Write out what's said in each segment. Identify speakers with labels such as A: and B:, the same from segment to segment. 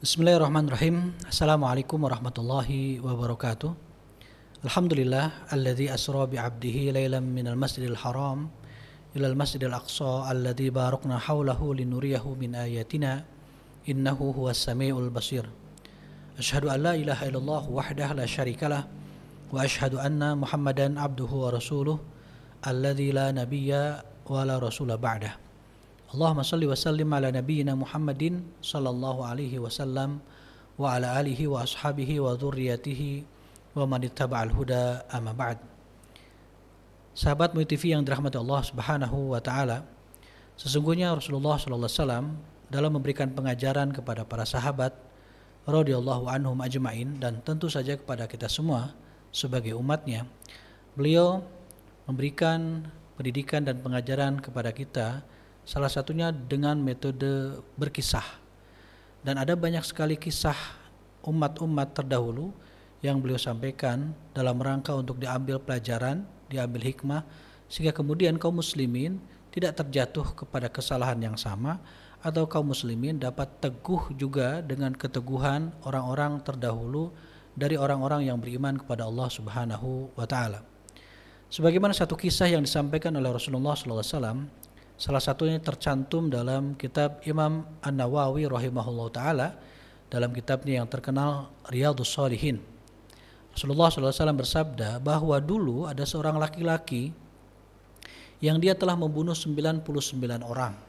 A: Bismillahirrahmanirrahim. Assalamualaikum warahmatullahi wabarakatuh. Alhamdulillah alladzi asra bi 'abdihi lailan minal masjidil haram ilal masjidil aqsa alladzi barakna haulahu linuriyahu min ayatina innahu huwas samiul basir. Asyhadu an la ilaha illallah wahdahu la syarikalah wa asyhadu anna Muhammadan abduhu wa rasuluh alladzi la nabiyya wa la rasula ba'dah. Allahumma salli wa sallim ala nabiyyina Muhammadin sallallahu alaihi wasallam wa ala alihi wa ashabihi wa dzurriyyatihi wa man ittaba'al huda amma ba'd. Sahabat MUI TV yang dirahmati Allah Subhanahu wa taala, sesungguhnya Rasulullah sallallahu alaihi wasallam dalam memberikan pengajaran kepada para sahabat radhiyallahu anhum ajmain dan tentu saja kepada kita semua sebagai umatnya, beliau memberikan pendidikan dan pengajaran kepada kita, salah satunya dengan metode berkisah. Dan ada banyak sekali kisah umat-umat terdahulu yang beliau sampaikan dalam rangka untuk diambil pelajaran, diambil hikmah, sehingga kemudian kaum muslimin tidak terjatuh kepada kesalahan yang sama, atau kaum muslimin dapat teguh juga dengan keteguhan orang-orang terdahulu dari orang-orang yang beriman kepada Allah Subhanahu wa taala. Sebagaimana satu kisah yang disampaikan oleh Rasulullah sallallahu alaihi wasallam, salah satunya tercantum dalam kitab Imam An-Nawawi rahimahullah ta'ala, dalam kitabnya yang terkenal Riyadhus Shalihin. Rasulullah SAW bersabda bahwa dulu ada seorang laki-laki yang dia telah membunuh 99 orang.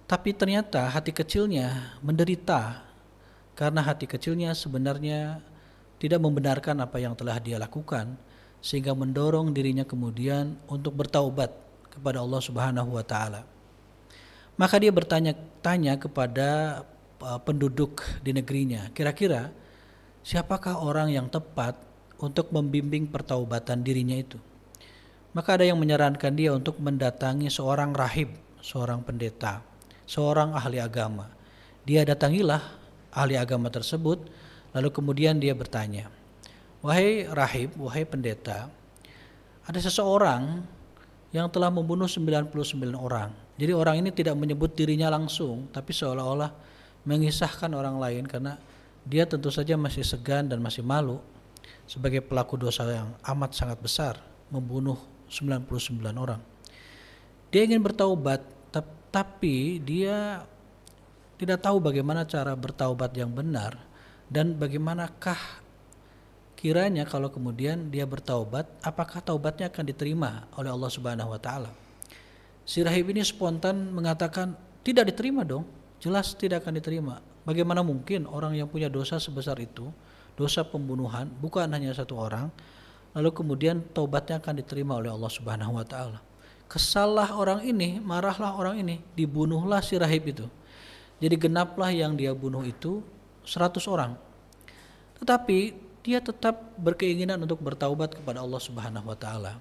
A: Tapi ternyata hati kecilnya menderita, karena hati kecilnya sebenarnya tidak membenarkan apa yang telah dia lakukan, sehingga mendorong dirinya kemudian untuk bertaubat kepada Allah Subhanahu wa taala. Maka dia bertanya-tanya kepada penduduk di negerinya, kira-kira siapakah orang yang tepat untuk membimbing pertaubatan dirinya itu? Maka ada yang menyarankan dia untuk mendatangi seorang rahib, seorang pendeta, seorang ahli agama. Dia datangilah ahli agama tersebut, lalu kemudian dia bertanya, "Wahai rahib, wahai pendeta, ada seseorang yang telah membunuh 99 orang. Jadi orang ini tidak menyebut dirinya langsung, tapi seolah-olah mengisahkan orang lain, karena dia tentu saja masih segan dan masih malu sebagai pelaku dosa yang amat sangat besar, membunuh 99 orang. Dia ingin bertaubat, tapi dia tidak tahu bagaimana cara bertaubat yang benar, dan bagaimanakah kiranya kalau kemudian dia bertaubat, apakah taubatnya akan diterima oleh Allah Subhanahu wa taala?" Si rahib ini spontan mengatakan, "Tidak diterima dong, jelas tidak akan diterima. Bagaimana mungkin orang yang punya dosa sebesar itu, dosa pembunuhan, bukan hanya satu orang, lalu kemudian taubatnya akan diterima oleh Allah Subhanahu wa taala?" Kesalah orang ini, marahlah orang ini, dibunuhlah si rahib itu. Jadi genaplah yang dia bunuh itu 100 orang. Tetapi dia tetap berkeinginan untuk bertaubat kepada Allah Subhanahu wa taala.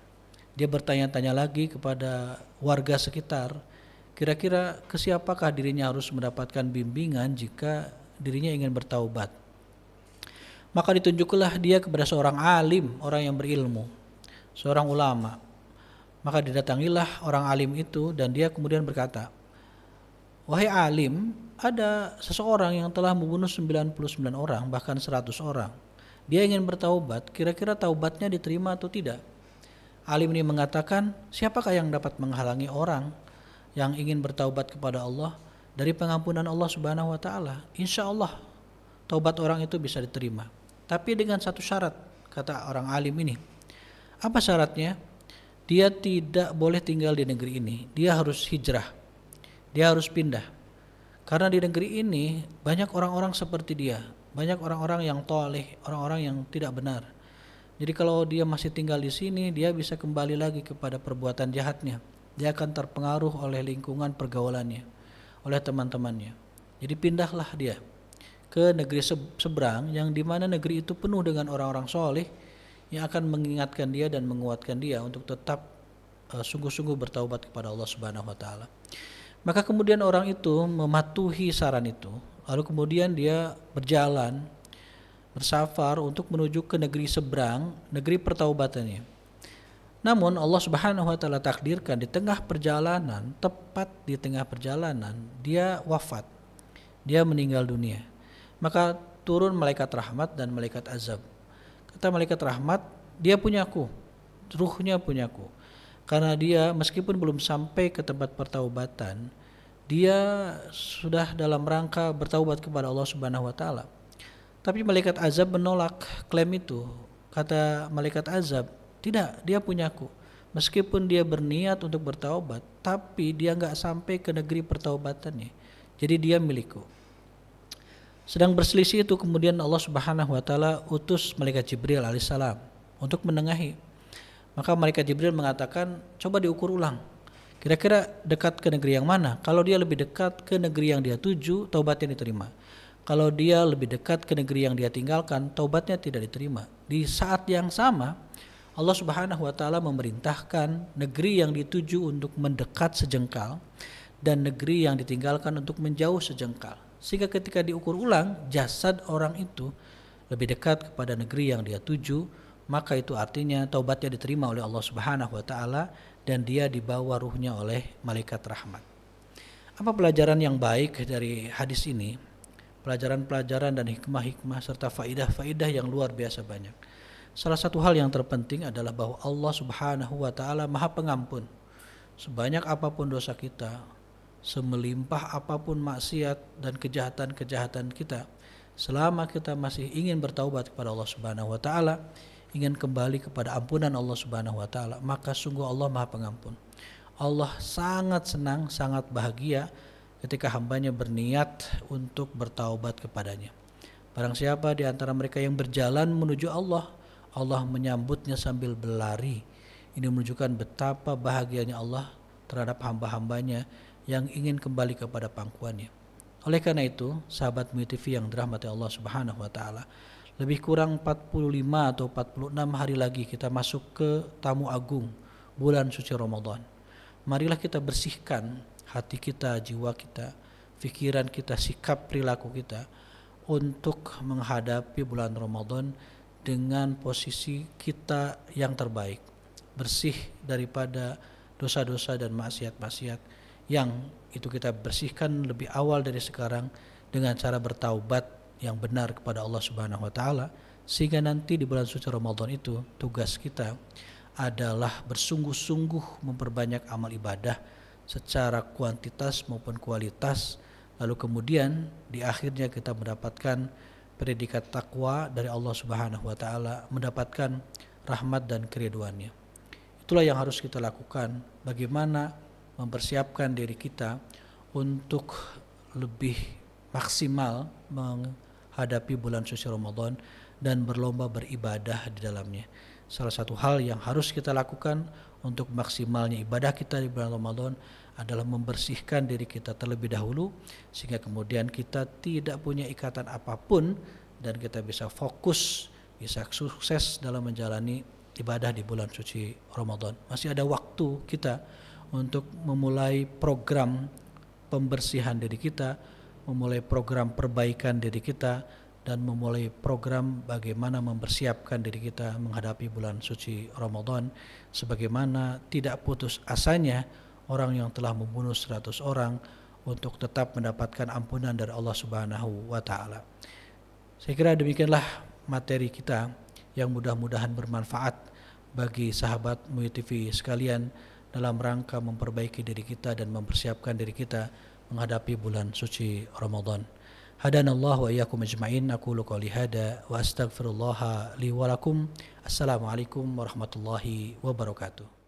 A: Dia bertanya-tanya lagi kepada warga sekitar, kira-kira ke siapakah dirinya harus mendapatkan bimbingan jika dirinya ingin bertaubat. Maka ditunjuklah dia kepada seorang alim, orang yang berilmu, seorang ulama. Maka didatangilah orang alim itu, dan dia kemudian berkata, "Wahai alim, ada seseorang yang telah membunuh 99 orang, bahkan 100 orang. Dia ingin bertaubat, kira-kira taubatnya diterima atau tidak?" Alim ini mengatakan, "Siapakah yang dapat menghalangi orang yang ingin bertaubat kepada Allah dari pengampunan Allah Subhanahu wa taala? Insya Allah taubat orang itu bisa diterima. Tapi dengan satu syarat," kata orang alim ini. "Apa syaratnya? Dia tidak boleh tinggal di negeri ini. Dia harus hijrah. Dia harus pindah. Karena di negeri ini banyak orang-orang seperti dia. Banyak orang-orang yang toleh, orang-orang yang tidak benar. Jadi kalau dia masih tinggal di sini, dia bisa kembali lagi kepada perbuatan jahatnya. Dia akan terpengaruh oleh lingkungan pergaulannya, oleh teman-temannya. Jadi pindahlah dia ke negeri seberang, yang dimana negeri itu penuh dengan orang-orang soleh yang akan mengingatkan dia dan menguatkan dia untuk tetap sungguh-sungguh bertaubat kepada Allah Subhanahu wa taala." Maka kemudian orang itu mematuhi saran itu. Lalu kemudian dia berjalan, bersafar untuk menuju ke negeri seberang, negeri pertaubatannya. Namun Allah Subhanahu wa taala takdirkan di tengah perjalanan, tepat di tengah perjalanan, dia wafat. dia meninggal dunia. Maka turun malaikat rahmat dan malaikat azab. Kata malaikat rahmat, dia punyaku, ruhnya punyaku. Karena dia meskipun belum sampai ke tempat pertaubatan, dia sudah dalam rangka bertaubat kepada Allah Subhanahu wa taala. Tapi malaikat azab menolak klaim itu. Kata malaikat azab, tidak, dia punyaku. Meskipun dia berniat untuk bertaubat, tapi dia nggak sampai ke negeri pertaubatannya. Jadi dia milikku. Sedang berselisih itu kemudian Allah Subhanahu wa taala utus malaikat Jibril alaihissalam untuk menengahi. Maka malaikat Jibril mengatakan, coba diukur ulang. Kira-kira dekat ke negeri yang mana? Kalau dia lebih dekat ke negeri yang dia tuju, taubatnya diterima. Kalau dia lebih dekat ke negeri yang dia tinggalkan, taubatnya tidak diterima. Di saat yang sama, Allah Subhanahu wa taala memerintahkan negeri yang dituju untuk mendekat sejengkal dan negeri yang ditinggalkan untuk menjauh sejengkal. Sehingga ketika diukur ulang, jasad orang itu lebih dekat kepada negeri yang dia tuju, maka itu artinya taubatnya diterima oleh Allah Subhanahu wa taala dan dia dibawa ruhnya oleh malaikat rahmat. Apa pelajaran yang baik dari hadis ini? Pelajaran-pelajaran dan hikmah-hikmah serta faidah-faidah yang luar biasa banyak. Salah satu hal yang terpenting adalah bahwa Allah Subhanahu wa taala Maha Pengampun. Sebanyak apapun dosa kita, semelimpah apapun maksiat dan kejahatan-kejahatan kita, selama kita masih ingin bertaubat kepada Allah Subhanahu wa taala, ingin kembali kepada ampunan Allah Subhanahu wa taala, maka sungguh Allah Maha Pengampun. Allah sangat senang, sangat bahagia ketika hambanya berniat untuk bertaubat kepadanya. Barang siapa di antara mereka yang berjalan menuju Allah, Allah menyambutnya sambil berlari. Ini menunjukkan betapa bahagianya Allah terhadap hamba-hambanya yang ingin kembali kepada pangkuannya. Oleh karena itu, sahabat MUI TV yang dirahmati Allah Subhanahu wa taala, lebih kurang 45 atau 46 hari lagi kita masuk ke tamu agung bulan suci Ramadan. Marilah kita bersihkan hati kita, jiwa kita, pikiran kita, sikap perilaku kita untuk menghadapi bulan Ramadan dengan posisi kita yang terbaik, bersih daripada dosa-dosa dan maksiat-maksiat yang itu kita bersihkan lebih awal dari sekarang dengan cara bertaubat yang benar kepada Allah Subhanahu wa taala, sehingga nanti di bulan suci Ramadan itu tugas kita adalah bersungguh-sungguh memperbanyak amal ibadah secara kuantitas maupun kualitas, lalu kemudian di akhirnya kita mendapatkan predikat takwa dari Allah Subhanahu wa taala, mendapatkan rahmat dan keriduannya. Itulah yang harus kita lakukan, bagaimana mempersiapkan diri kita untuk lebih maksimal menghadapi bulan suci Ramadan dan berlomba beribadah di dalamnya. Salah satu hal yang harus kita lakukan untuk maksimalnya ibadah kita di bulan Ramadan adalah membersihkan diri kita terlebih dahulu, sehingga kemudian kita tidak punya ikatan apapun dan kita bisa fokus, bisa sukses dalam menjalani ibadah di bulan suci Ramadan. Masih ada waktu kita untuk memulai program pembersihan diri kita, memulai program perbaikan diri kita, dan memulai program bagaimana mempersiapkan diri kita menghadapi bulan suci Ramadan, sebagaimana tidak putus asanya orang yang telah membunuh 100 orang untuk tetap mendapatkan ampunan dari Allah Subhanahu wa taala. Saya kira demikianlah materi kita yang mudah-mudahan bermanfaat bagi sahabat MUI TV sekalian dalam rangka memperbaiki diri kita dan mempersiapkan diri kita menghadapi bulan suci Ramadan. Hadanallahu wa iyyakum ajma'in. Aqulu qouli hada wa astaghfirullah li wa lakum. Assalamualaikum warahmatullahi wabarakatuh.